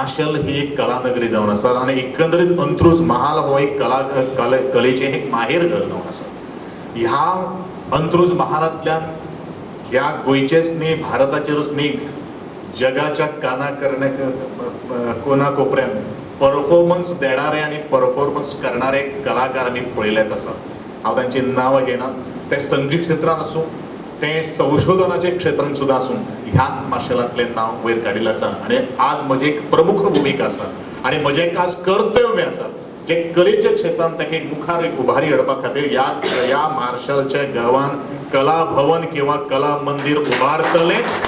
माशेल ही एक कलानगरी जावन आसा आणि एकंदरीत अंत्रुज महाल हो एक कलेचे एक माहेर घर जावन आसा. ह्या अंत्रुज महालांतल्यान ह्या गोंयचेच न्ही भारताचेरूच न्ही जगाच्या कोना कोपऱ्यात परफॉर्मन्स देणारे आणि परफॉर्मन्स करणारे कलाकार आमी पळयलेत आसा. हांव तांची नांवां घेना. ते संगीत क्षेत्रांत आसूं ते संशोधनाचे क्षेत्रांत सुद्दां आसूं ह्या माशेलांतलें नांव वयर काडिल्लें आसा. आणि आज म्हजी एक प्रमुख भुमिका आसा आणि म्हजें एक आज कर्तव्य आसा जे कलेच्या क्षेत्रांत ताका एक मुखार एक उभारी हाडपा खातीर ह्या मार्शलच्या गांवांत कला भवन किंवा कला मंदिर उबारतलेच.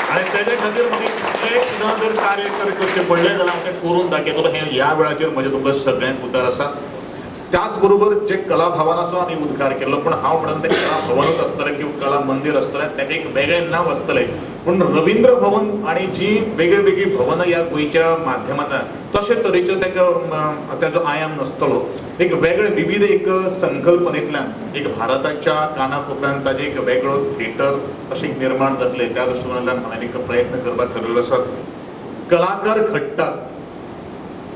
आणि तेजे खातीर म्हाका कितलेंय सुद्दां जर कार्य करचें पडलें जाल्यार हांव तें करून दाखयतलो. हें ह्या वेळाचेर म्हजें तुमकां सगळ्यांक उतर आसा. त्याच बरोबर जे कला भवनाचो आमी उद्गार केल्लो पण हांव म्हणून ते कला भवनूच आसतलें किंवा कला मंदिर आसतलें ताका एक वेगळें नांव आसतलें. पूण रवींद्र भवन आणि जी वेगळी वेगळी भवनां ह्या गोंयच्या माध्यमांतल्यान तशे तरेच्यो ताका तेजो आयाम नासतलो. एक वेगळे विविध एक संकल्पनेंतल्यान एक भारताच्या काना कोपऱ्यांत ताजें एक वेगळो थिएटर अशें निर्माण जातलें. त्या दृश्टीकोनांतल्यान हांवें एक प्रयत्न करपाक थारायल्लो आसा. कलाकार घडटात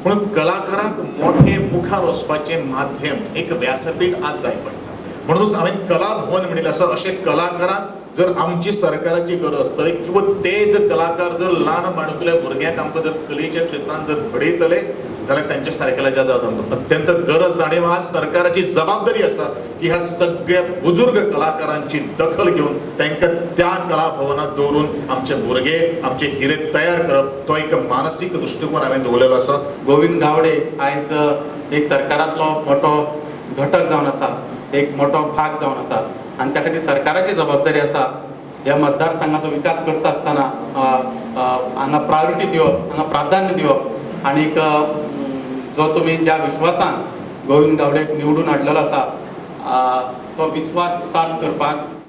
पण कलाकाराक मोठे मुखार वचपाचें माध्यम एक व्यासपीठ आज जाय पडटा. म्हणूनच हांवें कला भवन म्हणिल्लें आसा. अशे कलाकारांक जर आमची सरकाराची गरज आसतली किंवा ते जर कलाकार जर ल्हान माणकुल्या भुरग्यांक आमकां जर कलेच्या क्षेत्रांत जर घडयतले जाल्यार तांच्या सारकेल्या जगात अत्यंत गरज आणि आज सरकाराची जबाबदारी आसा की ह्या सगळ्या बुजुर्ग कलाकारांची दखल घेऊन तांकां त्या कला भवनात दवरून आमचे भुरगे आमचे हिरे तयार करप तो एक मानसीक दृष्टिकोन हांवें दवरलेलो आसा. गोविंद गावडे आयज एक सरकारांतलो मोठो घटक जावन आसा, एक मोठो भाग जावन आसा आणि त्या खातीर सरकाराची जबाबदारी आसा ह्या मतदारसंघाचो विकास करता आसतना हांगा प्रायोरिटी दिवप, हांगा प्राधान्य दिवप आणि जो तुम्ही ज्या विश्वासान गोविंद गावडेक निवडून हाडलेलो आसा तो विश्वास सार्थ करपाक